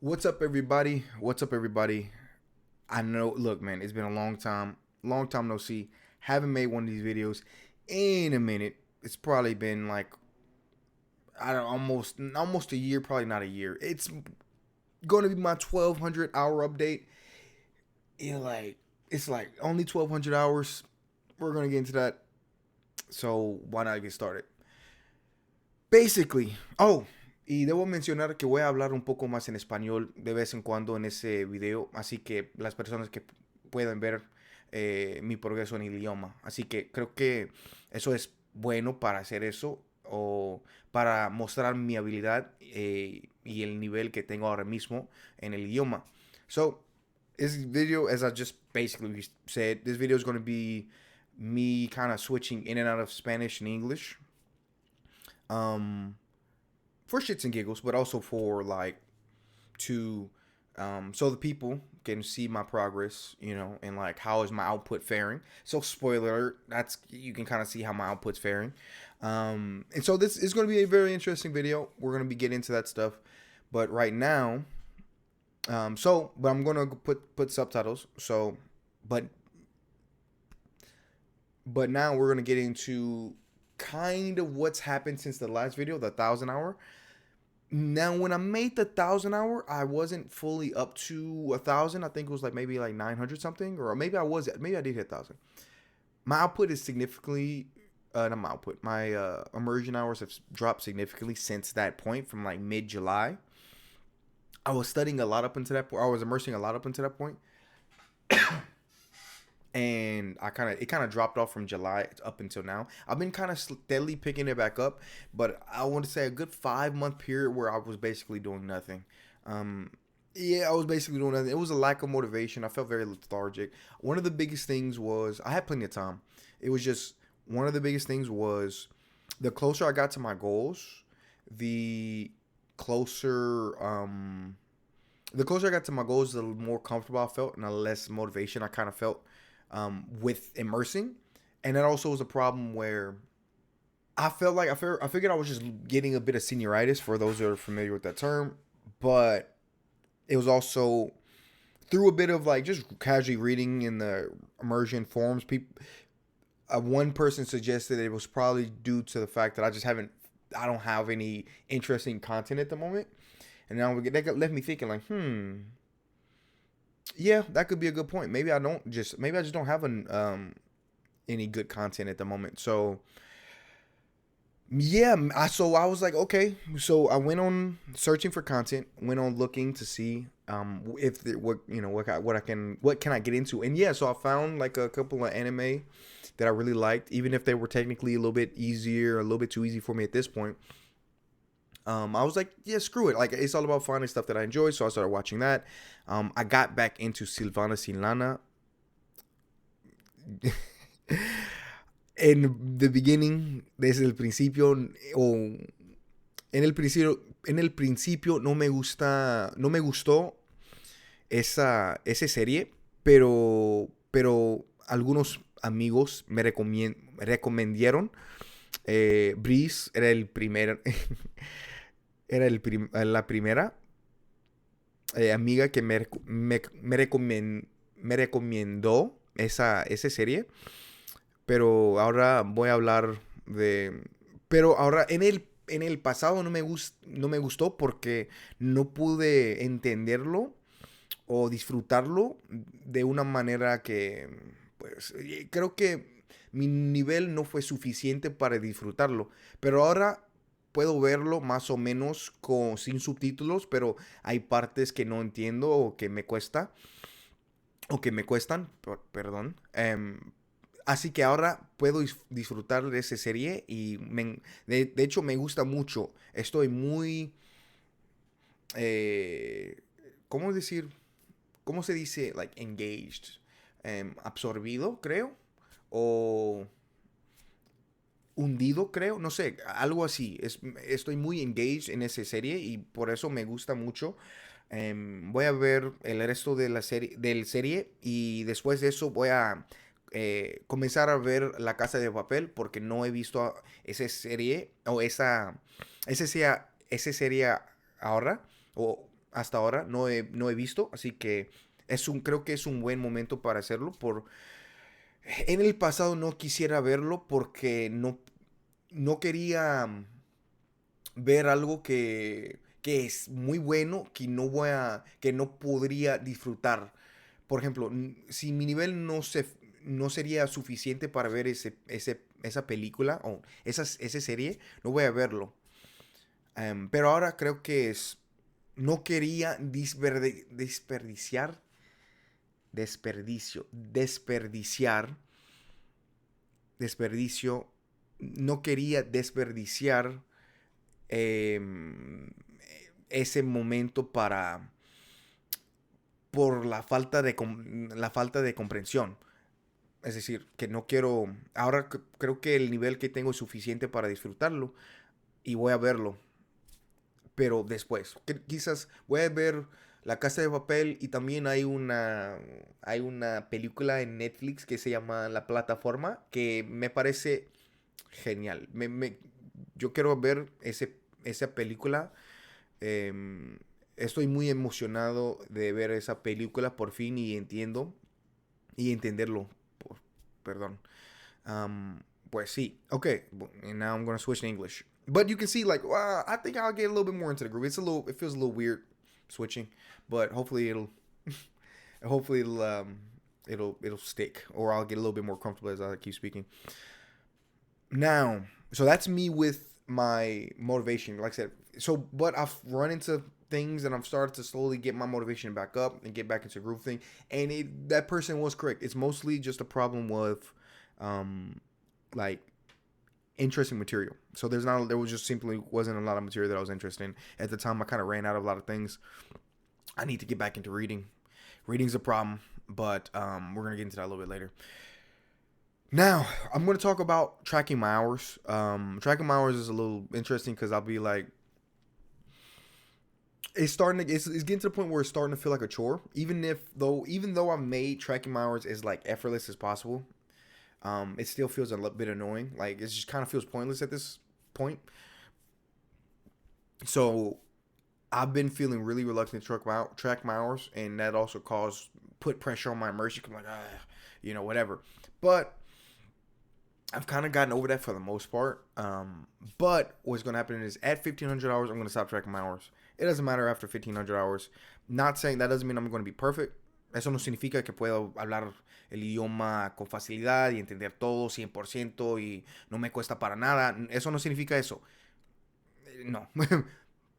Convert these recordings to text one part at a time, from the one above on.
What's up, everybody? What's up, everybody? I know, look, man, it's been a long time no see. Haven't made one of these videos in a minute. It's probably been like I don't almost a year, probably not a year. It's going to be my 1,200 hour update. Yeah, it's like only 1,200 hours. We're gonna get into that. So why not get started? Basically, y debo mencionar que voy a hablar un poco más en español de vez en cuando en ese video, así que las personas que puedan ver mi progreso en el idioma. Así que creo que eso es bueno para hacer eso o para mostrar mi habilidad y el nivel que tengo ahora mismo en el idioma. So, this video, as I just basically said, this video is going to be me kind of switching in and out of Spanish and English. Um, for shits and giggles, but also for like to so the people can see my progress, and like how is my output faring. So spoiler alert, that's you can kind of see how my output's faring. And so this is going to be a very interesting video. We're going to be getting into that stuff, but right now, but I'm going to put subtitles. So, but now we're going to get into kind of what's happened since the last video, the 1,000 hour. Now, when I made the 1,000 hour, I wasn't fully up to 1,000. I think it was like maybe like 900 something, or maybe I did hit 1,000. My output is significantly, not my output. My immersion hours have dropped significantly since that point, from like mid July. I was studying a lot up until that point. I was immersing a lot up until that point, and it kind of dropped off from July up until now. I've been kind of steadily picking it back up, but I want to say a good 5 month period where I was basically doing nothing. Yeah, I was basically doing nothing. It was a lack of motivation. I felt very lethargic. One of the biggest things was I had plenty of time. It was just one of the biggest things was the closer I got to my goals, the closer the closer I got to my goals, the more comfortable I felt and the less motivation I kind of felt with immersing. And that also was a problem where I figured I was just getting a bit of senioritis, for those that are familiar with that term, but it was also through a bit of like just casually reading in the immersion forums. People, one person suggested it was probably due to the fact that I don't have any interesting content at the moment, and now that left me thinking like, yeah, that could be a good point. Maybe I just don't have any good content at the moment. So yeah, so I was like, okay. So I went on searching for content, went on looking to see if what can I get into, and yeah, so I found like a couple of anime that I really liked, even if they were technically a little bit easier, a little bit too easy for me at this point. I was like, yeah, screw it. Like, it's all about finding stuff that I enjoy. So I started watching that. I got back into Silvana Sin Lana. En the beginning, desde el principio, o en el principio no me gustó esa serie, pero algunos amigos recomendaron. Breeze era el primer, la primera amiga que me recomendó esa serie. Pero ahora voy a hablar de... Pero ahora en el pasado no me gustó porque no pude entenderlo o disfrutarlo de una manera que, pues, creo que mi nivel no fue suficiente para disfrutarlo. Pero ahora puedo verlo más o menos sin subtítulos, pero hay partes que no entiendo o que me cuestan, perdón. Así que ahora puedo disfrutar de esa serie y de hecho me gusta mucho. Estoy muy... ¿Cómo decir? ¿Cómo se dice? Like engaged. Absorbido, creo. O hundido, creo. No sé, algo así. Estoy muy engaged en esa serie y por eso me gusta mucho. Voy a ver el resto de la serie y después de eso voy a comenzar a ver La Casa de Papel porque no he visto esa serie o esa serie ahora o hasta ahora no he visto, así que creo que es un buen momento para hacerlo. En el pasado no quisiera verlo porque no quería ver algo que es muy bueno, que no podría disfrutar. Por ejemplo, si mi nivel no sería suficiente para ver esa película o esa serie, no voy a verlo. Pero ahora creo que no quería desperdicio, no quería desperdiciar em, ese momento por la falta de comprensión. Es decir, que no quiero, ahora creo que el nivel que tengo es suficiente para disfrutarlo y voy a verlo, pero después. Quizás voy a ver La Casa de Papel y también hay una película en Netflix que se llama La Plataforma que me parece genial. Yo quiero ver esa película. Estoy muy emocionado de ver esa película por fin y entenderlo. Perdón. Um, pues sí. Okay. And now I'm gonna switch to English. But you can see, like, I think I'll get a little bit more into the groove. It feels a little weird switching, but hopefully it'll stick, or I'll get a little bit more comfortable as I keep speaking. Now, so that's me with my motivation. Like I said, but I've run into things and I've started to slowly get my motivation back up and get back into groove thing. And that person was correct. It's mostly just a problem with, like interesting material. So there was just simply wasn't a lot of material that I was interested in at the time. I kind of ran out of a lot of things. I need to get back into reading. Reading's a problem, but we're gonna get into that a little bit later. Now, I'm going to talk about tracking my hours. Tracking my hours is a little interesting because I'll be like, it's getting to the point where it's starting to feel like a chore. Even though I've made tracking my hours as like effortless as possible, it still feels a little bit annoying. Like it just kind of feels pointless at this point. So I've been feeling really reluctant to track my hours, and that also put pressure on my immersion. I'm like, whatever. But I've kind of gotten over that for the most part. But what's going to happen is at 1,500 hours, I'm going to stop tracking my hours. It doesn't matter after 1,500 hours. Not saying that doesn't mean I'm going to be perfect. Eso no significa que puedo hablar el idioma con facilidad y entender todo 100% y no me cuesta para nada. Eso no significa eso. No.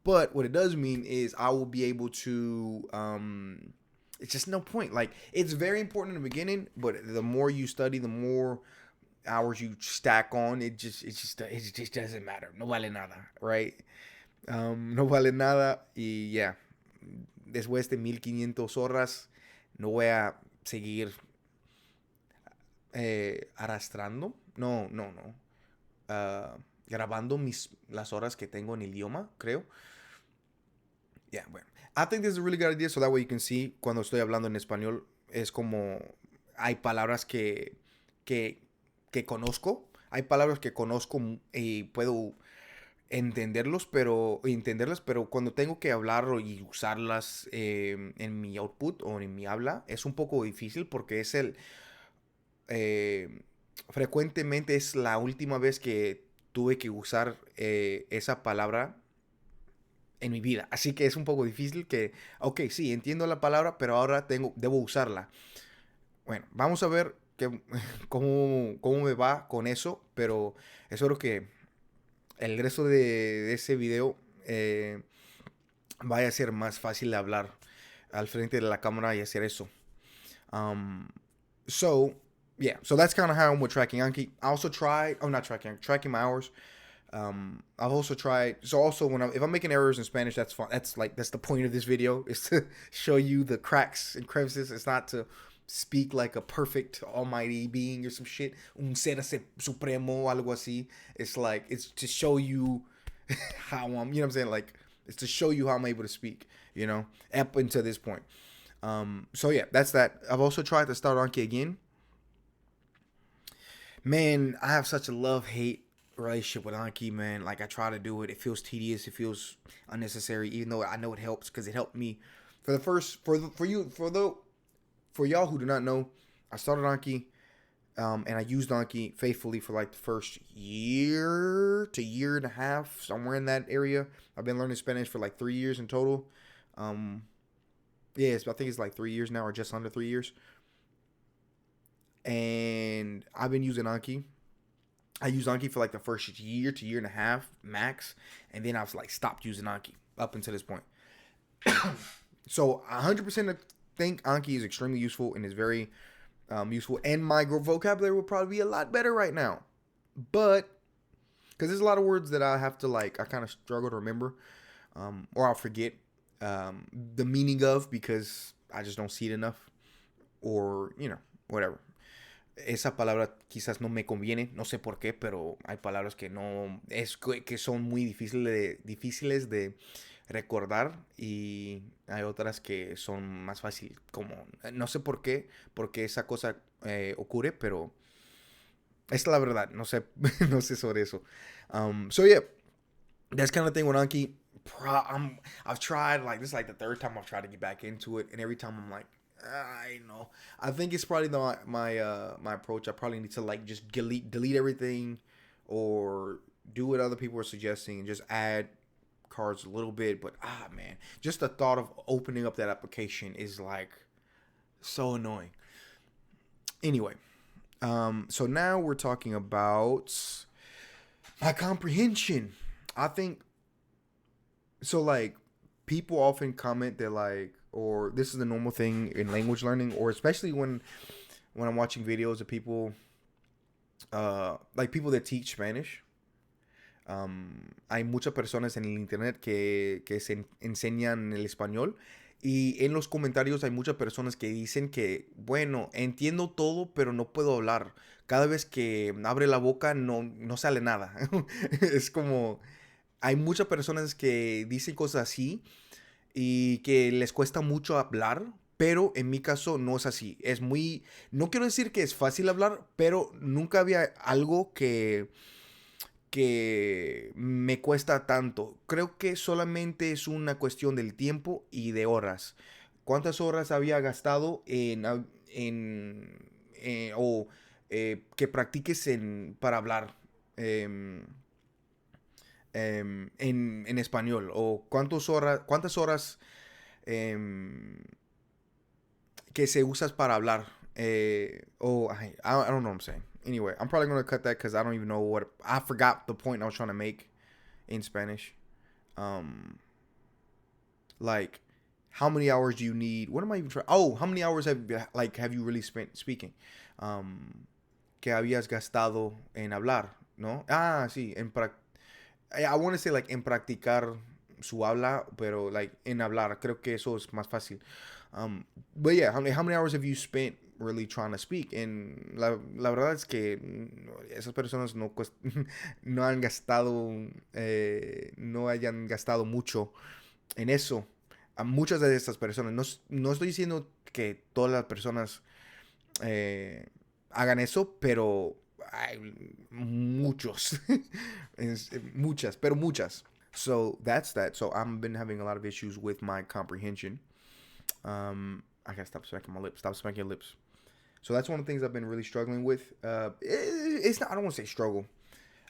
But what it does mean is I will be able to... it's just no point. Like, it's very important in the beginning, but the more you study, the more hours you stack on, it just doesn't matter. No vale nada, right? No vale nada. Y yeah, después de 1,500 horas, no voy a seguir arrastrando. No. Grabando las horas que tengo en el idioma, creo. Yeah, bueno. I think this is a really good idea, so that way you can see cuando estoy hablando en español, es como hay palabras que conozco. Hay palabras que conozco y puedo entenderlas, pero cuando tengo que hablar y usarlas en mi output o en mi habla, es un poco difícil porque frecuentemente es la última vez que tuve que usar esa palabra en mi vida. Así que es un poco difícil ok, sí, entiendo la palabra, pero ahora debo usarla. Bueno, vamos a ver cómo me va con eso, pero espero que el resto de ese video vaya a ser más fácil de hablar al frente de la cámara y hacer eso. So that's kind of how I'm with tracking Anki. I also tried, tracking my hours. I've also tried. So also if I'm making errors in Spanish, that's fine. That's the point of this video, is to show you the cracks and crevices. It's not to speak like a perfect almighty being or some shit. Un ser supremo, algo así. It's to show you how I'm, you know what I'm saying? Like, it's to show you how I'm able to speak, up until this point. So yeah, that's that. I've also tried to start Anki again. Man, I have such a love-hate relationship with Anki, man. Like I try to do it. It feels tedious. It feels unnecessary, even though I know it helps because it helped me. For the first, for y'all who do not know, I started Anki, and I used Anki faithfully for like the first year to year and a half, somewhere in that area. I've been learning Spanish for like 3 years in total. Um, yes, I think it's like 3 years now, or just under 3 years. And I've been using Anki. I used Anki for like the first year to year and a half max, and then I was like stopped using Anki up until this point. So 100% think Anki is extremely useful and is very useful, and my vocabulary will probably be a lot better right now. But because there's a lot of words that I have to I kind of struggle to remember, or I'll forget the meaning of because I just don't see it enough, or whatever. Esa palabra quizás no me conviene, no sé por qué, pero hay palabras que no que son muy difíciles de recordar, y hay otras que son más fácil, como no sé por qué, porque esa cosa ocurre, pero es la verdad, no sé, no sé sobre eso. So yeah, that's kind of thing with Anki. I've tried, like, this is like the third time I've tried to get back into it, and every time I'm like, I know. I think it's probably my approach. I probably need to just delete everything, or do what other people are suggesting and just add cards a little bit. But man, just the thought of opening up that application is like so annoying. Anyway, so now we're talking about my comprehension. I think so. Like, people often comment that or this is the normal thing in language learning, or especially when I'm watching videos of people, like people that teach Spanish. Hay muchas personas en el internet que se enseñan el español, y en los comentarios hay muchas personas que dicen que, bueno, entiendo todo, pero no puedo hablar. Cada vez que abre la boca no sale nada. Es como, hay muchas personas que dicen cosas así y que les cuesta mucho hablar, pero en mi caso no es así. Es muy, no quiero decir que es fácil hablar, pero nunca había algo que me cuesta tanto. Creo que solamente es una cuestión del tiempo y de horas. ¿Cuántas horas había gastado o que practiques para hablar em, en español? ¿O cuántas horas em, que se usas para hablar? I don't know what I'm saying. Anyway, I'm probably going to cut that because I don't even know I forgot the point I was trying to make in Spanish. Um, like, how many hours do you need? What am I even trying? Oh, how many hours have you really spent speaking? Que habías gastado en hablar, ¿no? Sí, I want to say en practicar su habla, pero en hablar. Creo que eso es más fácil. But yeah, how many hours have you spent really trying to speak? And la verdad es que esas personas no han gastado, no hayan gastado mucho en eso. A muchas de estas personas, no estoy diciendo que todas las personas hagan eso, pero hay muchos, muchas. So that's that. So I've been having a lot of issues with my comprehension. I gotta stop smacking my lips. Stop smacking your lips. So that's one of the things I've been really struggling with. It's not. I don't want to say struggle.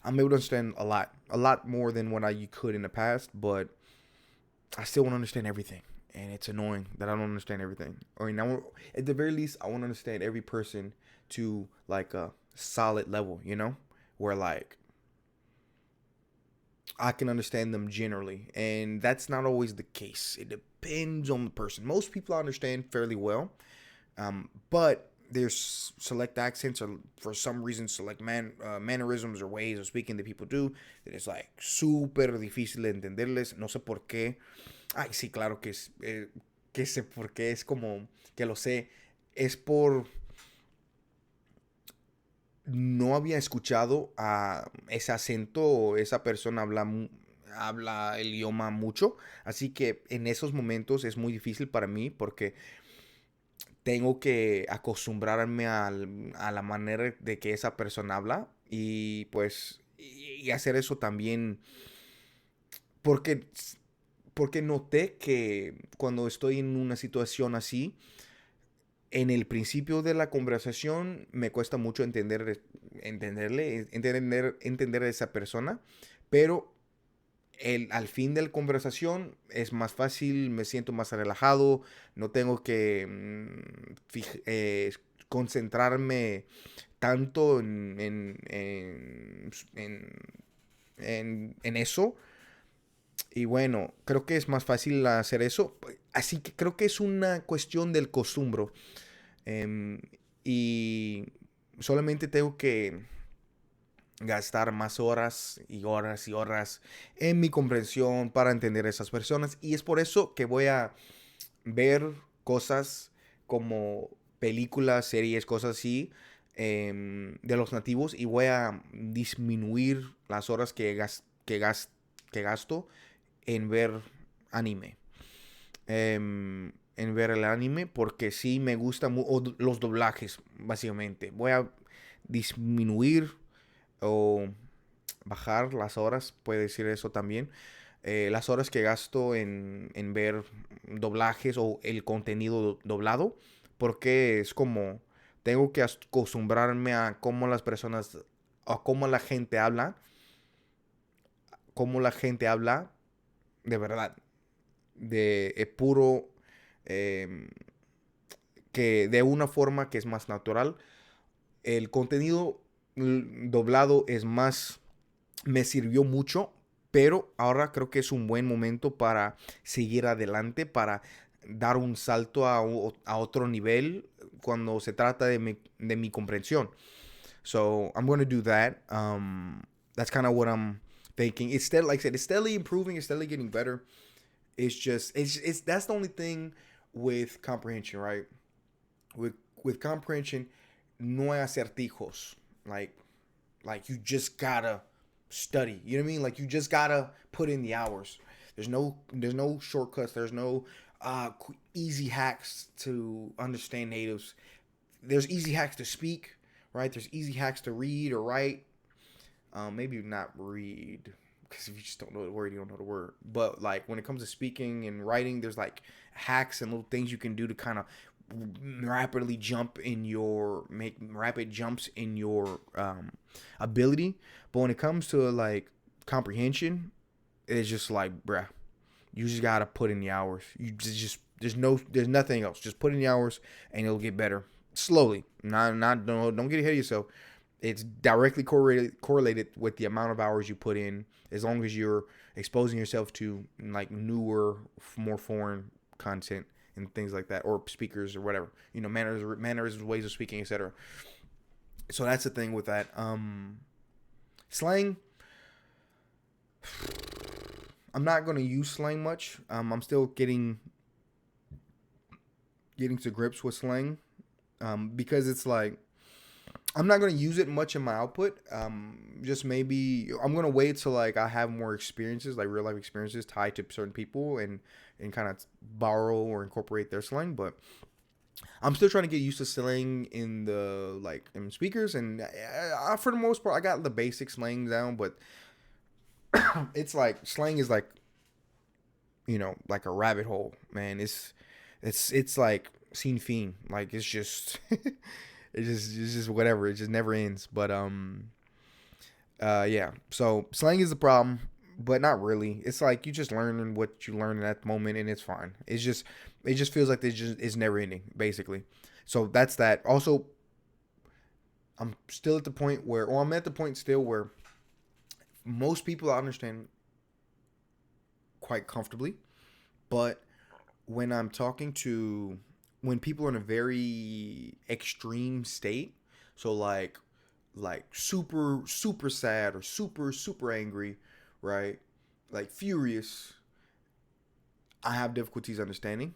I'm able to understand a lot more than what I could in the past, but I still want to understand everything, and it's annoying that I don't understand everything. Or now, at the very least, I want to understand every person to a solid level. Where I can understand them generally, and that's not always the case. It depends on the person. Most people I understand fairly well, but there's select accents, or for some reason select mannerisms or ways of speaking that people do that it's súper difícil de entenderles. No sé por qué. Ay, sí, claro que que sé por qué. Es como que lo sé. Es por no había escuchado a ese acento, o esa persona habla el idioma mucho, así que en esos momentos es muy difícil para mí porque tengo que acostumbrarme a la manera de que esa persona habla, y pues y hacer eso también, porque, porque noté que cuando estoy en una situación así, en el principio de la conversación me cuesta mucho entender a esa persona, pero al fin de la conversación es más fácil, me siento más relajado, no tengo que concentrarme tanto en eso. Y bueno, creo que es más fácil hacer eso. Así que creo que es una cuestión del costumbre. Em, y solamente tengo que gastar más horas y horas y horas en mi comprensión para entender a esas personas. Y es por eso que voy a ver cosas como películas, series, cosas así de los nativos y voy a disminuir las horas que gasto en ver anime. En ver el anime porque sí me gusta los doblajes, básicamente. Voy a disminuir o bajar las horas, puede decir eso también. Las horas que gasto en ver doblajes o el contenido doblado, porque es como tengo que acostumbrarme a cómo las personas, a cómo la gente habla de verdad, de puro, eh, que de una forma que es más natural. El contenido doblado es más, me sirvió mucho, pero ahora creo que es un buen momento para seguir adelante, para dar un salto a otro nivel cuando se trata de mi comprensión. So I'm going to do that. That's kind of what I'm thinking. It's still, like I said, it's steadily improving. It's steadily getting better. It's just, it's that's the only thing with comprehension, right? With comprehension, no hay acertijos. Like you just gotta study. You know what I mean? Like you just gotta put in the hours. There's no shortcuts. There's no easy hacks to understand natives. There's easy hacks to speak, right? There's easy hacks to read or write. Maybe not read, because if you just don't know the word, you don't know the word. But like when it comes to speaking and writing, there's like hacks and little things you can do to kind of rapidly make rapid jumps in your ability. But when it comes to like comprehension, it's just like, bruh, you just gotta put in the hours. You just there's nothing else. Just put in the hours and it'll get better slowly. Not don't get ahead of yourself. It's directly correlated with the amount of hours you put in. As long as you're exposing yourself to like newer, more foreign content and things like that, or speakers or whatever, you know, manners, ways of speaking, etc. So that's the thing with that. Slang. I'm not gonna use slang much. I'm still getting to grips with slang, because it's like I'm not gonna use it much in my output. Just maybe I'm gonna wait till like I have more experiences, like real life experiences tied to certain people, and kind of borrow or incorporate their slang. But I'm still trying to get used to slang in the like in speakers, and for the most part, I got the basic slang down. But it's like slang is like, you know, like a rabbit hole, man. It's like scene fiend. Like it's just it's just whatever. It just never ends. But yeah. So slang is the problem, but not really. It's like you just learning what you learn at the moment, and it's fine. It just feels like it's never ending, basically. So that's that. Also, I'm still at the point where, or I'm at the point still where most people I understand quite comfortably, but when I'm talking to when people are in a very extreme state, so like super sad or super angry, right? Like furious, I have difficulties understanding.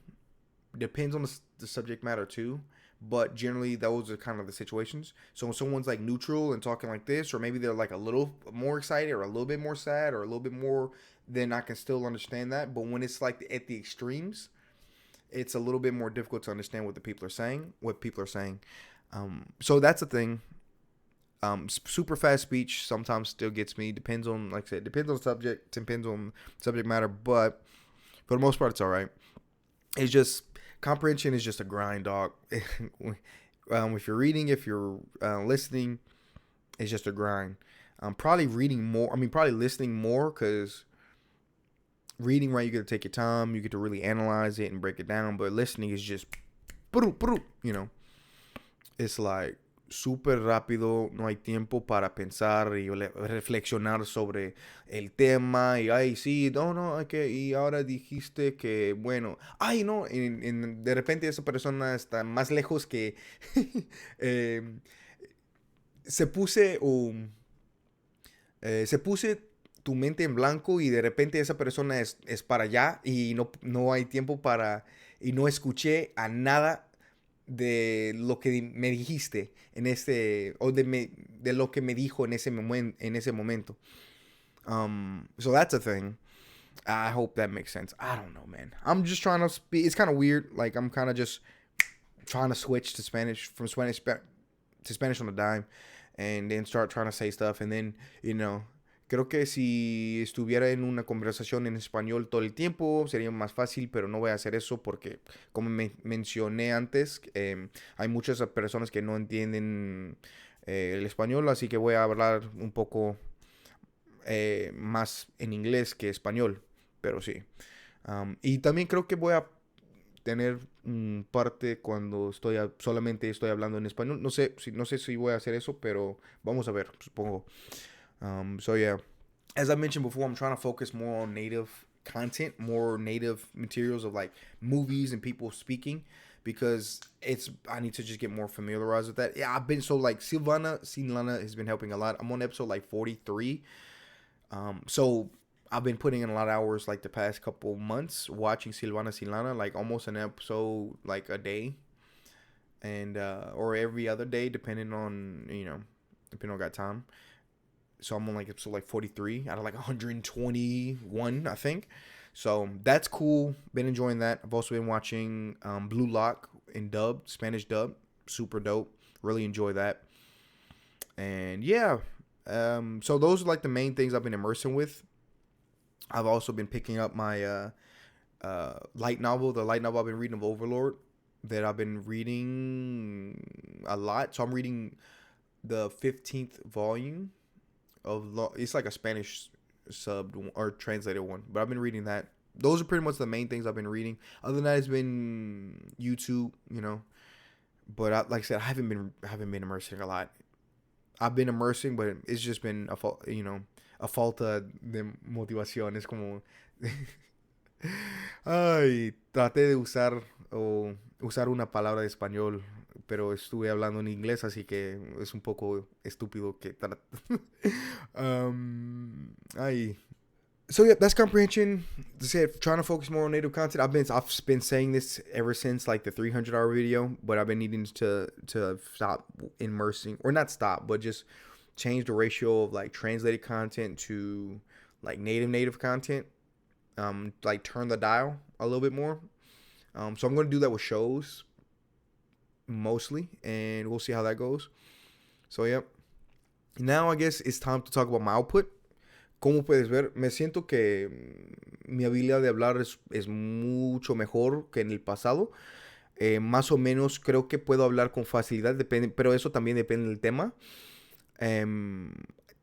Depends on the subject matter too, but generally those are kind of the situations. So when someone's like neutral and talking like this, or maybe they're like a little more excited or a little bit more sad or a little bit more, then I can still understand that. But when it's like at the extremes, it's a little bit more difficult to understand what people are saying. So that's the thing. Super fast speech sometimes still gets me. Depends on, like I said, depends on subject, depends on subject matter. But for the most part, it's all right. It's just comprehension is just a grind, dog. If you're reading, if you're listening, it's just a grind. Probably reading more. I mean, probably listening more because reading, right, you get to take your time, you get to really analyze it and break it down. But listening is just, you know, it's like súper rápido, no hay tiempo para pensar y reflexionar sobre el tema y ay sí, no, que y ahora dijiste que bueno, ay no, de repente esa persona está más lejos que eh, se puse se puse tu mente en blanco y de repente esa persona es para allá y no hay tiempo para y no escuché a nada de lo que me dijiste en o de lo que me dijo en ese momento. So that's a thing. I hope that makes sense. I don't know, man. I'm just trying to speak. It's kind of weird. Like I'm kind of just trying to switch to Spanish from Spanish to Spanish on a dime, and then start trying to say stuff, and then creo que si estuviera en una conversación en español todo el tiempo sería más fácil, pero no voy a hacer eso porque, como mencioné antes, hay muchas personas que no entienden el español, así que voy a hablar un poco más en inglés que español, pero sí. Y también creo que voy a tener parte cuando solamente estoy hablando en español. No sé si voy a hacer eso, pero vamos a ver, supongo. So yeah, as I mentioned before, I'm trying to focus more on native content, more native materials of like movies and people speaking, because I need to just get more familiarized with that. Yeah, I've been so like Silvana has been helping a lot. I'm on episode like 43. So I've been putting in a lot of hours like the past couple months watching Silvana, like almost an episode like a day, and or every other day depending on depending on got time. So I'm on like episode like 43 out of like 121, I think. So that's cool. Been enjoying that. I've also been watching Blue Lock in dub, Spanish dub. Super dope. Really enjoy that. And yeah, so those are like the main things I've been immersing with. I've also been picking up my light novel, the light novel I've been reading of Overlord, that I've been reading a lot. So I'm reading the 15th volume it's like a Spanish subbed or translated one, but I've been reading that. Those are pretty much the main things I've been reading. Other than that, it's been YouTube, But like I said, I haven't been immersing a lot. I've been immersing, but it's just been a falta de motivación. Es como ay, traté de usar una palabra de español, pero estuve hablando en inglés, así que es un poco estúpido que ay. So yeah, that's comprehension. Trying to focus more on native content. I've been saying this ever since like the 300-hour video, but I've been needing to stop immersing, or not stop, but just change the ratio of like translated content to like native content. Like turn the dial a little bit more. So I'm going to do that with shows mostly, and we'll see how that goes. So yeah, now I guess it's time to talk about my output. Como puedes ver, me siento que mi habilidad de hablar es mucho mejor que en el pasado. Más o menos creo que puedo hablar con facilidad, pero eso también depende del tema.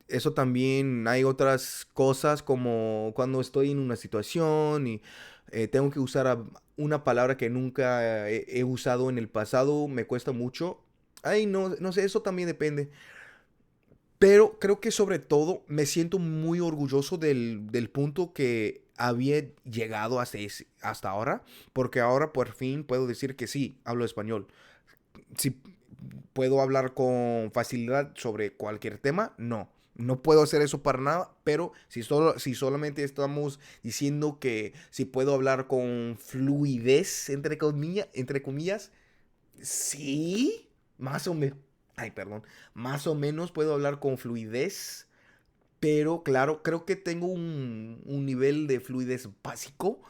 Eso también hay otras cosas como cuando estoy en una situación y tengo que usar una palabra que nunca he usado en el pasado, me cuesta mucho. Ay, no sé, eso también depende. Pero creo que sobre todo me siento muy orgulloso del punto que había llegado hasta ahora, porque ahora por fin puedo decir que sí, hablo español. Si puedo hablar con facilidad sobre cualquier tema, no puedo hacer eso para nada, pero si solamente estamos diciendo que si puedo hablar con fluidez, entre comillas, sí, más o menos. Ay, perdón. Más o menos puedo hablar con fluidez. Pero claro, creo que tengo un nivel de fluidez básico.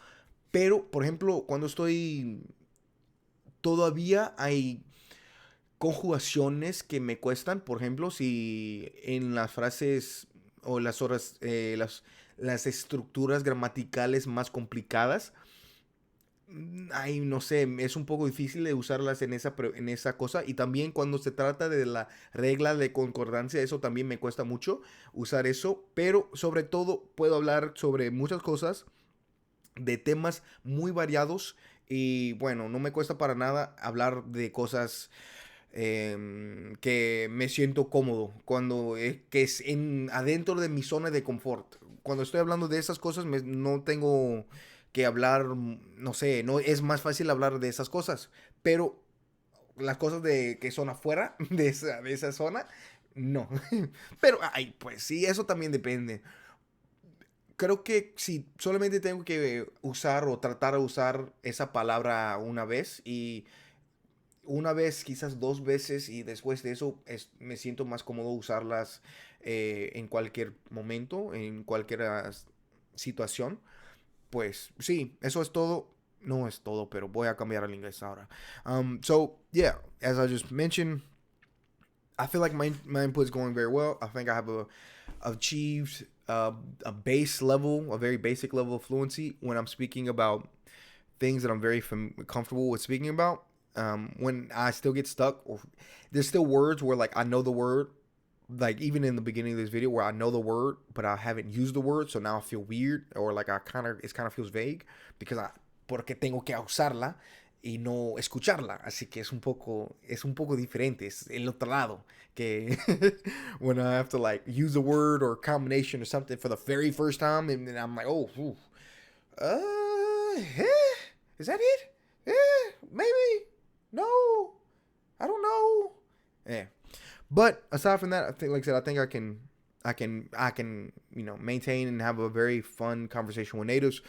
Pero, por ejemplo, cuando estoy... Todavía hay conjugaciones que me cuestan. Por ejemplo, si en las frases o las horas, las estructuras gramaticales más complicadas, ay, no sé, es un poco difícil de usarlas en esa cosa. Y también cuando se trata de la regla de concordancia, eso también me cuesta mucho usar eso. Pero sobre todo puedo hablar sobre muchas cosas, de temas muy variados. Y bueno, no me cuesta para nada hablar de cosas que me siento cómodo, cuando que es adentro de mi zona de confort. Cuando estoy hablando de esas cosas, no tengo que hablar, no sé, no es más fácil hablar de esas cosas, pero las cosas de que son afuera de esa zona, no. Pero, ay, pues sí, eso también depende. Creo que si solamente tengo que usar o tratar de usar esa palabra una vez, y una vez, quizás dos veces, y después de eso me siento más cómodo usarlas en cualquier momento, en cualquier situación. Pues sí, eso es todo. No es todo, pero voy a cambiar al inglés ahora. So, yeah, as I just mentioned, I feel like my input is going very well. I think I have achieved a base level, a very basic level of fluency when I'm speaking about things that I'm very comfortable with speaking about. When I still get stuck, or there's still words where like I know the word, like even in the beginning of this video where I know the word but I haven't used the word, so now I feel weird, or like it kind of feels vague because porque tengo que usarla y no escucharla, así que es un poco diferente, es el otro lado que when I have to like use a word or a combination or something for the very first time, and then I'm like, oh, eh, is that it? Maybe. No, I don't know. Yeah. But aside from that, I think, like I said, I think I can, maintain and have a very fun conversation with natives.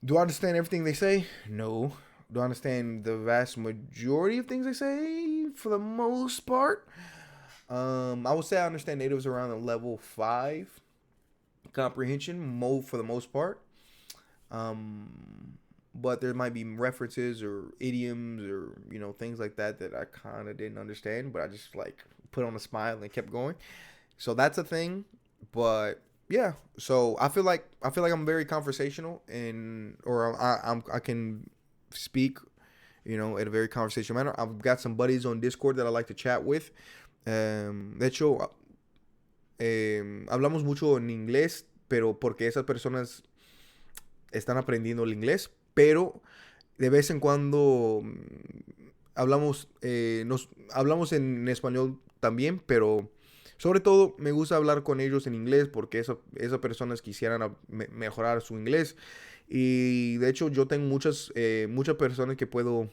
Do I understand everything they say? No. Do I understand the vast majority of things they say? For the most part, I would say I understand natives around the level 5 comprehension, for the most part. But there might be references or idioms or things like that I kind of didn't understand, but I just like put on a smile and kept going. So that's a thing. But yeah, so I feel like I'm very conversational, and or I can speak, in a very conversational manner. I've got some buddies on Discord that I like to chat with. De hecho, hablamos mucho en inglés, pero porque esas personas están aprendiendo el inglés, pero de vez en cuando nos hablamos en español también, pero sobre todo me gusta hablar con ellos en inglés porque esas personas quisieran mejorar su inglés. Y de hecho yo tengo muchas personas que puedo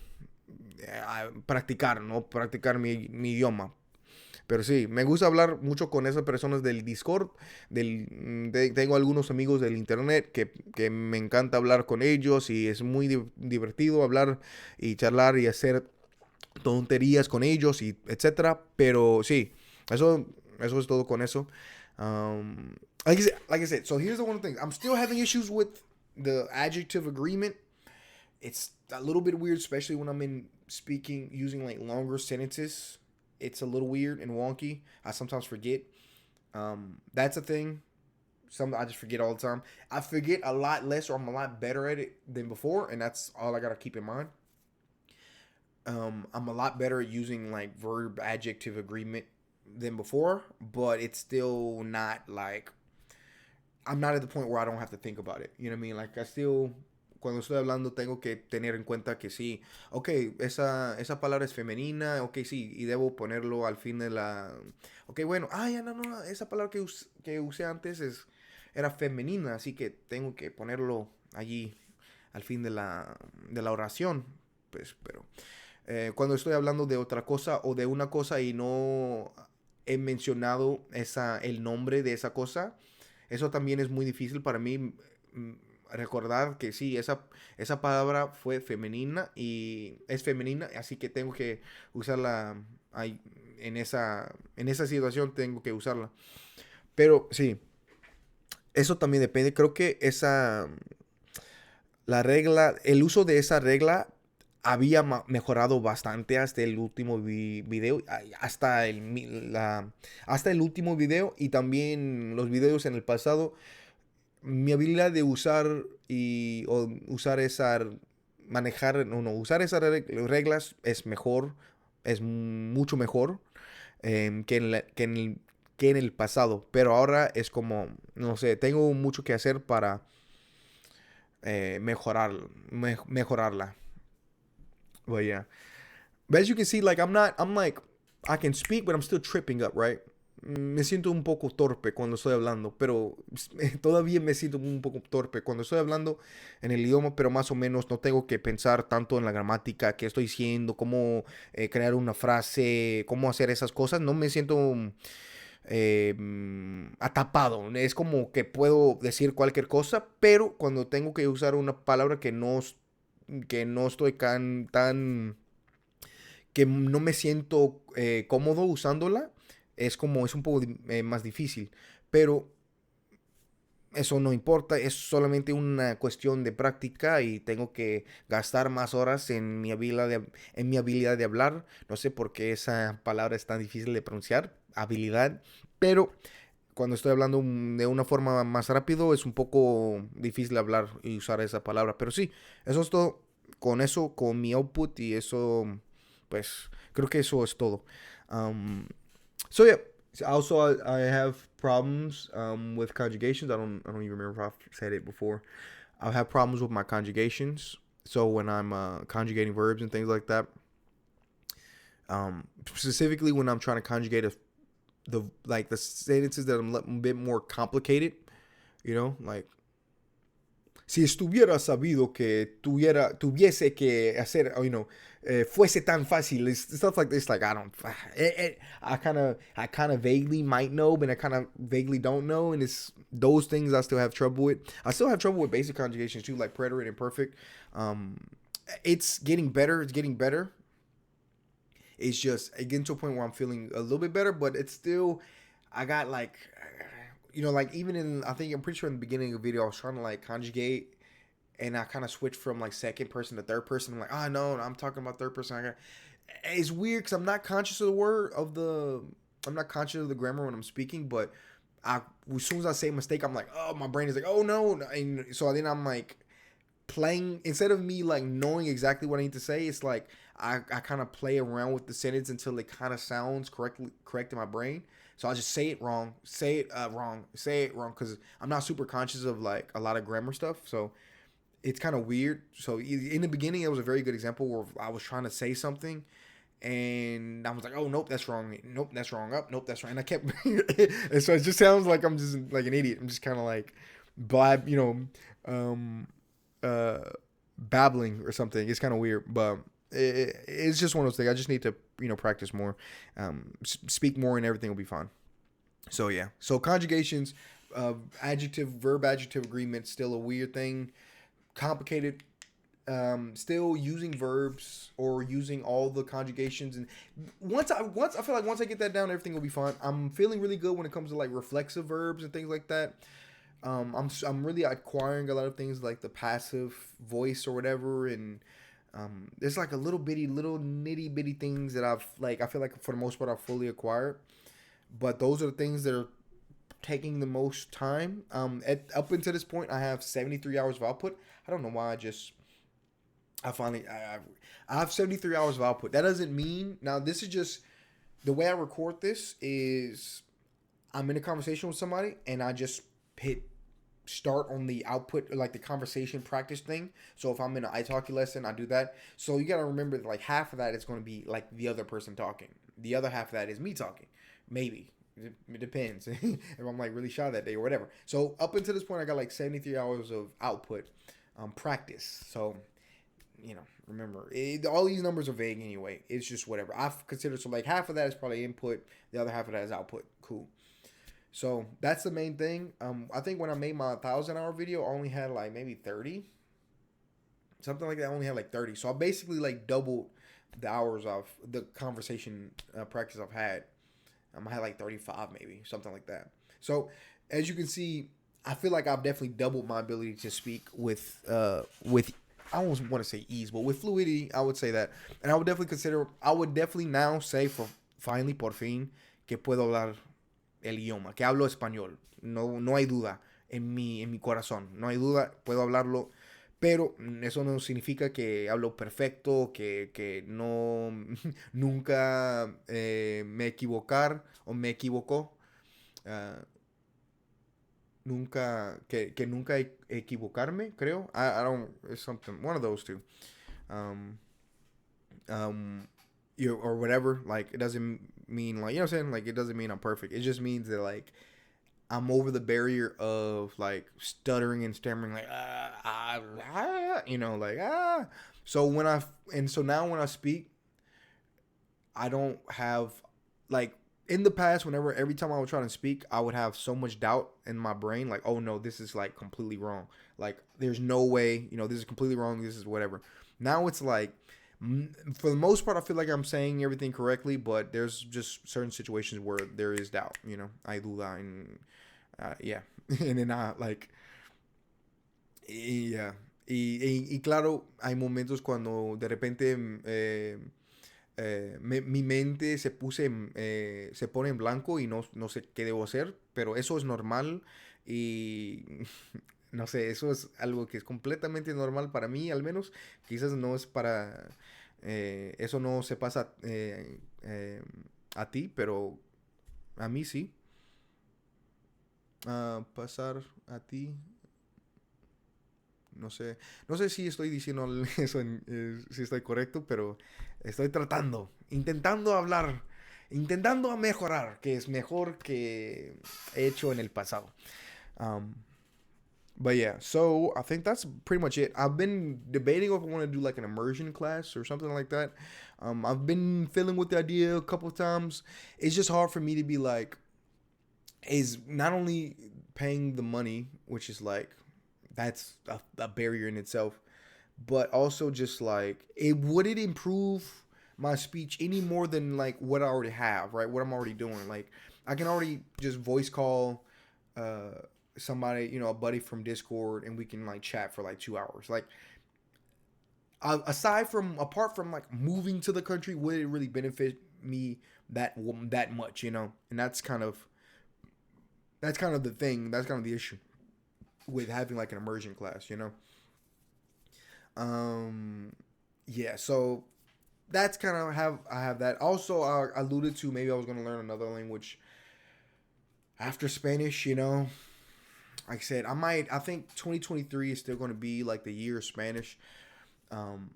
practicar, ¿no? Practicar mi idioma. Pero sí, me gusta hablar mucho con esas personas del Discord. Tengo algunos amigos del internet que me encanta hablar con ellos, y es muy divertido hablar y charlar y hacer tonterías con ellos, y etcétera. Pero sí, eso es todo con eso. Like I said, so here's the one thing. I'm still having issues with the adjective agreement. It's a little bit weird, especially when I'm using like longer sentences. It's a little weird and wonky. I sometimes forget. That's a thing. I just forget all the time. I forget a lot less, or I'm a lot better at it than before, and that's all I gotta keep in mind. I'm a lot better at using like verb adjective agreement than before, but it's still not like, I'm not at the point where I don't have to think about it. You know what I mean? Like, I still, cuando estoy hablando, tengo que tener en cuenta que sí, ok, esa palabra es femenina, ok, sí, y debo ponerlo al fin de la, ok, bueno, ya no, esa palabra que usé antes era femenina, así que tengo que ponerlo allí al fin de la oración. Pues, pero cuando estoy hablando de otra cosa o de una cosa y no he mencionado el nombre de esa cosa, eso también es muy difícil para mí recordar que sí, esa palabra fue femenina y es femenina, así que tengo que usarla ahí, en esa situación tengo que usarla. Pero sí, eso también depende. Creo que el uso de esa regla había mejorado bastante hasta el último video, hasta el último video y también los videos en el pasado. Mi habilidad de usar o usar manejar, no, usar esas reglas es mejor, es mucho mejor que en el pasado. Pero ahora es como, no sé, tengo mucho que hacer para mejorarla. But yeah. But as you can see, like I'm like, I can speak, but I'm still tripping up, right? Me siento un poco torpe cuando estoy hablando, pero todavía me siento un poco torpe cuando estoy hablando en el idioma, pero más o menos no tengo que pensar tanto en la gramática, qué estoy diciendo, cómo crear una frase, cómo hacer esas cosas. No me siento atapado. Es como que puedo decir cualquier cosa, pero cuando tengo que usar una palabra que no estoy tan que no me siento cómodo usándola, es un poco más difícil. Pero eso no importa, es solamente una cuestión de práctica y tengo que gastar más horas en mi habilidad de hablar. No sé por qué esa palabra es tan difícil de pronunciar, habilidad, pero cuando estoy hablando de una forma más rápido es un poco difícil hablar y usar esa palabra. Pero sí, eso es todo. Con eso, con mi output y eso, pues creo que eso es todo. Um, so yeah. Also, I have problems with conjugations. I don't even remember if I've said it before. I have problems with my conjugations. So when I'm conjugating verbs and things like that, specifically when I'm trying to conjugate the sentences that are a bit more complicated, like si estuviera sabido que tuviese que hacer, fuese tan fácil, stuff like this, like I don't, I kind of vaguely might know, but I kind of vaguely don't know, and it's those things I still have trouble with. I still have trouble with basic conjugations too, like preterite and perfect. It's getting better. It's getting better. It's just getting to a point where I'm feeling a little bit better, but it's still, I got like, like even I'm pretty sure in the beginning of the video, I was trying to like conjugate and I kind of switched from like second person to third person. I'm like, oh no, I'm talking about third person. It's weird because I'm not conscious of I'm not conscious of the grammar when I'm speaking, but as soon as I say a mistake, I'm like, oh, my brain is like, oh no. And so then I'm like, playing instead of me like knowing exactly what I need to say, it's like I kind of play around with the sentence until it kind of sounds correct in my brain. So I just say it wrong, say it wrong, say it wrong because I'm not super conscious of like a lot of grammar stuff. So it's kind of weird. So in the beginning, it was a very good example where I was trying to say something and I was like, oh nope, that's wrong. Nope, that's wrong. Up, nope, that's right. And I kept, and so it just sounds like I'm just like an idiot. I'm just kind of like, blab, uh, babbling or something. It's kind of weird, but it's just one of those things. I just need to practice more, speak more, and everything will be fine. So yeah. So conjugations, adjective, verb, adjective agreement, still a weird thing, complicated. Still using verbs or using all the conjugations, and once I feel like once I get that down, everything will be fine. I'm feeling really good when it comes to like reflexive verbs and things like that. I'm really acquiring a lot of things like the passive voice or whatever, and there's like a little nitty bitty things that I feel like for the most part I've fully acquired, but those are the things that are taking the most time. Up until this point, I have 73 hours of output. I don't know why I have 73 hours of output. That doesn't mean now this is just the way I record this is I'm in a conversation with somebody and I just hit start on the output like the conversation practice thing. So if I'm in an italki lesson, I do that. So you gotta remember that like half of that is going to be like the other person talking. The other half of that is me talking. Maybe it depends if I'm like really shy that day or whatever. So up until this point, I got like 73 hours of output practice. So remember, all these numbers are vague anyway. It's just whatever. I've considered, so like half of that is probably input, the other half of that is output. Cool. So that's the main thing. I think when I made my 1,000-hour video, I only had like maybe 30, something like that. I only had like 30. So I basically like doubled the hours of the conversation practice I've had. I had like 35 maybe, something like that. So as you can see, I feel like I've definitely doubled my ability to speak with I almost want to say ease, but with fluidity, I would say that. And I would definitely now say for finally, por fin, que puedo hablar el idioma, que hablo español. No, no hay duda en mi corazón. No hay duda, puedo hablarlo. Pero eso no significa que hablo perfecto, que no nunca me equivocar o me equivocó. Ah, nunca, que nunca equivocarme, creo. I don't, it's something, one of those two. Um, um, or whatever. Like, it doesn't mean, like, you know what I'm saying? Like, it doesn't mean I'm perfect. It just means that, like, I'm over the barrier of, like, stuttering and stammering, like, you know, like, ah. So so now when I speak, I don't have, like, in the past, every time I would try to speak, I would have so much doubt in my brain, like, oh no, this is like completely wrong. Like, there's no way, you know, this is completely wrong. This is whatever. Now it's like, for the most part, I feel like I'm saying everything correctly, but there's just certain situations where there is doubt, you know, hay duda, and yeah. And then like, yeah. Y claro, hay momentos cuando de repente mi mente se pone en blanco y no sé qué debo hacer, pero eso es normal y no sé, eso es algo que es completamente normal para mí, al menos. Quizás no es para... eso no se pasa a ti, pero a mí sí. Pasar a ti. No sé si estoy diciendo eso, si estoy correcto, pero estoy intentando hablar, intentando mejorar, que es mejor que he hecho en el pasado. Um, but yeah, so I think that's pretty much it. I've been debating if I want to do like an immersion class or something like that. I've been fiddling with the idea a couple of times. It's just hard for me to be like, is not only paying the money, which is like, that's a barrier in itself, but also just like, would it improve my speech any more than like what I already have, right? What I'm already doing. Like, I can already just voice call somebody, you know, a buddy from Discord, and we can like chat for like 2 hours. Like, apart from like moving to the country, would it really benefit me that much, you know? And that's kind of the thing. That's kind of the issue with having like an immersion class, you know. Um, yeah. So that's kind of I have that. Also, I alluded to maybe I was gonna learn another language after Spanish. You know, like I said, I might. I think 2023 is still gonna be like the year of Spanish. Um,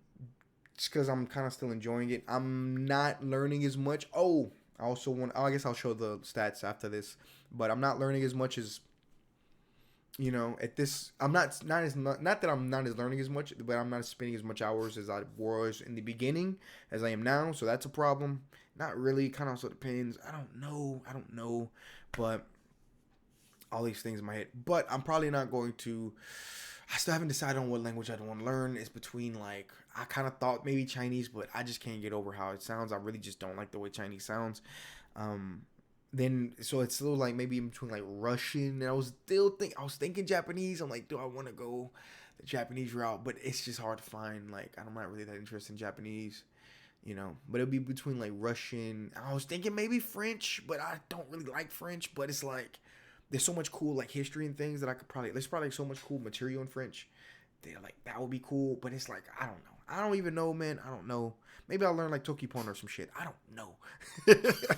just because I'm kind of still enjoying it. I'm not learning as much. Oh, I also want. Oh, I guess I'll show the stats after this. But I'm not learning as much as, you know, at this. I'm not that I'm not as learning as much, but I'm not spending as much hours as I was in the beginning as I am now. So that's a problem. Not really. Kind of also depends. I don't know. But all these things in my head. But I'm probably not going to. I still haven't decided on what language I want to learn. It's between, like, I kind of thought maybe Chinese, but I just can't get over how it sounds. I really just don't like the way Chinese sounds. Then so it's still like maybe in between like Russian. And I was thinking Japanese. I'm like, do I want to go the Japanese route? But it's just hard to find. Like, I'm not really that interested in Japanese, you know. But it'll be between like Russian. I was thinking maybe French, but I don't really like French. But it's like, there's so much cool like history and things that there's probably so much cool material in French. They're like, that would be cool, but it's like, I don't know. I don't even know, man. I don't know. Maybe I'll learn like Tokipon or some shit. I don't know.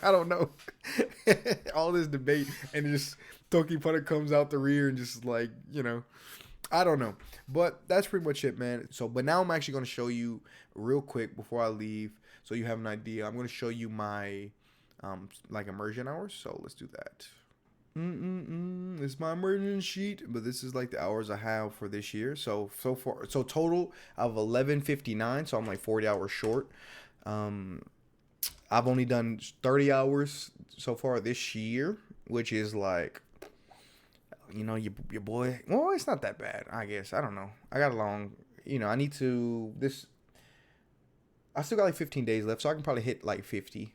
I don't know. All this debate, and just Tokipon comes out the rear and just like, you know, I don't know. But that's pretty much it, man. So, but now I'm actually going to show you real quick before I leave, so you have an idea. I'm going to show you my like immersion hours. So let's do that. It's my immersion sheet, but this is like the hours I have for this year. So far, so total of 11:59. So I'm like 40 hours short. I've only done 30 hours so far this year, which is like, you know, your boy. Well, it's not that bad, I guess. I don't know. I got along. You know, I still got like 15 days left, so I can probably hit like 50.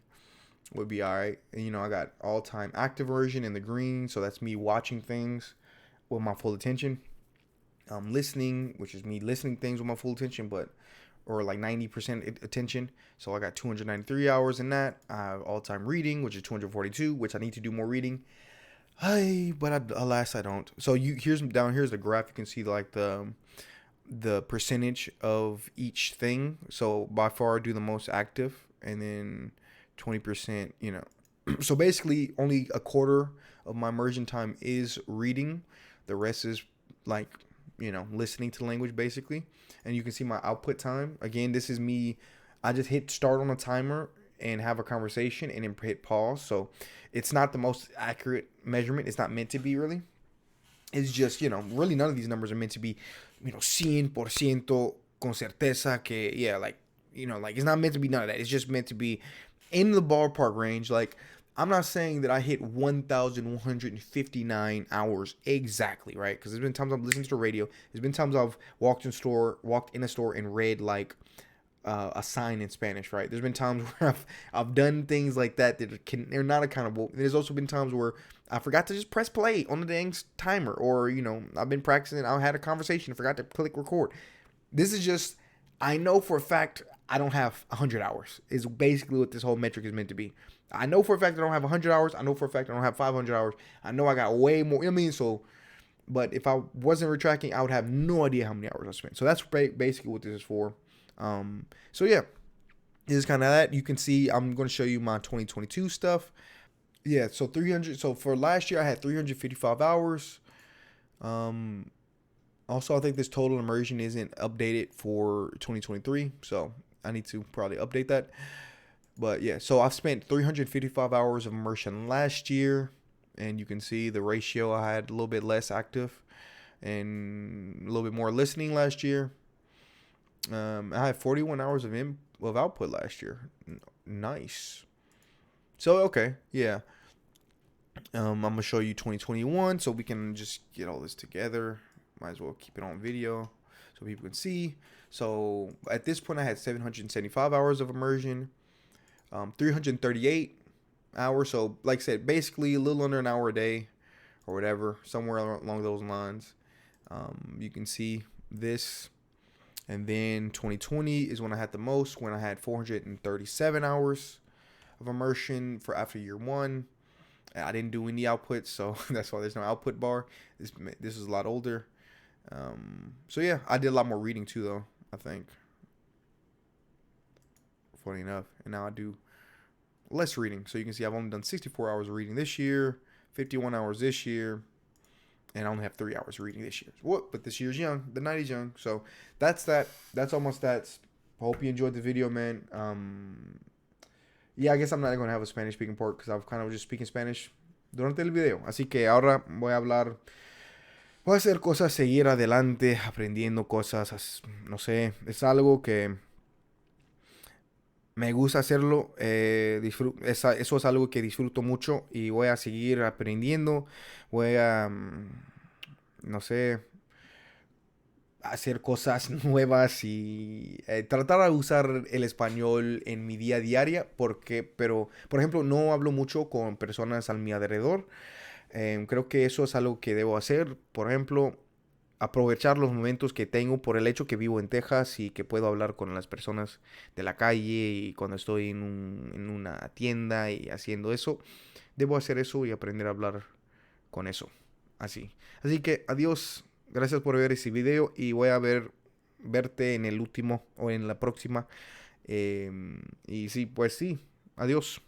Would be all right. And, you know, I got all-time active version in the green, so that's me watching things with my full attention. Listening, which is me listening things with my full attention, or like 90% attention. So I got 293 hours in that. All-time reading, which is 242, which I need to do more reading. Alas, I don't. So here's the graph. You can see like the percentage of each thing. So by far I do the most active, and then 20%, so basically only a quarter of my immersion time is reading. The rest is like, listening to language basically. And you can see my output time. Again, this is me. I just hit start on a timer and have a conversation and then hit pause. So it's not the most accurate measurement. It's not meant to be, really. It's just, really none of these numbers are meant to be, 100% con certeza que, yeah, like, like it's not meant to be none of that. It's just meant to be in the ballpark range. Like, I'm not saying that I hit 1,159 hours exactly, right? Because there's been times I've listened to the radio. There's been times I've walked in a store and read like a sign in Spanish, right? There's been times where I've done things like that they're not accountable. There's also been times where I forgot to just press play on the dang timer, or I've been practicing. I had a conversation, forgot to click record. This is just, I know for a fact I don't have 100 hours. Is basically what this whole metric is meant to be. I know for a fact I don't have 100 hours. I know for a fact I don't have 500 hours. I know I got way more. So, but if I wasn't retracting, I would have no idea how many hours I spent. So that's basically what this is for. So yeah, this is kind of that. You can see I'm going to show you my 2022 stuff. Yeah, so 300. So for last year, I had 355 hours. Also, I think this total immersion isn't updated for 2023, so I need to probably update that. But yeah, so I've spent 355 hours of immersion last year, and you can see the ratio. I had a little bit less active and a little bit more listening last year. I had 41 hours of output last year. Nice. So okay, yeah. I'm gonna show you 2021, so we can just get all this together. Might as well keep it on video so people can see. So at this point, I had 775 hours of immersion, 338 hours. So like I said, basically a little under an hour a day or whatever, somewhere along those lines. You can see this. And then 2020 is when I had the most, when I had 437 hours of immersion for after year one. I didn't do any output, so that's why there's no output bar. This is a lot older. So yeah, I did a lot more reading too, though, I think. Funny enough. And now I do less reading. So you can see I've only done 64 hours of reading this year, 51 hours this year, and I only have 3 hours of reading this year. What? But this year's young. The night is young. So that's that. That's almost that. Hope you enjoyed the video, man. Yeah, I guess I'm not going to have a Spanish speaking part because I've kind of just speaking Spanish durante el video. Así que ahora voy a hacer cosas, seguir adelante, aprendiendo cosas, no sé, es algo que me gusta hacerlo, eso es algo que disfruto mucho y voy a seguir aprendiendo, voy a, no sé, hacer cosas nuevas y tratar de usar el español en mi día a día, pero, por ejemplo, no hablo mucho con personas a mi alrededor. Creo que eso es algo que debo hacer. Por ejemplo, aprovechar los momentos que tengo por el hecho que vivo en Texas y que puedo hablar con las personas de la calle y cuando estoy en una tienda y haciendo eso. Debo hacer eso y aprender a hablar con eso. Así que adiós. Gracias por ver ese video y voy a verte en el último o en la próxima. Y sí, pues sí. Adiós.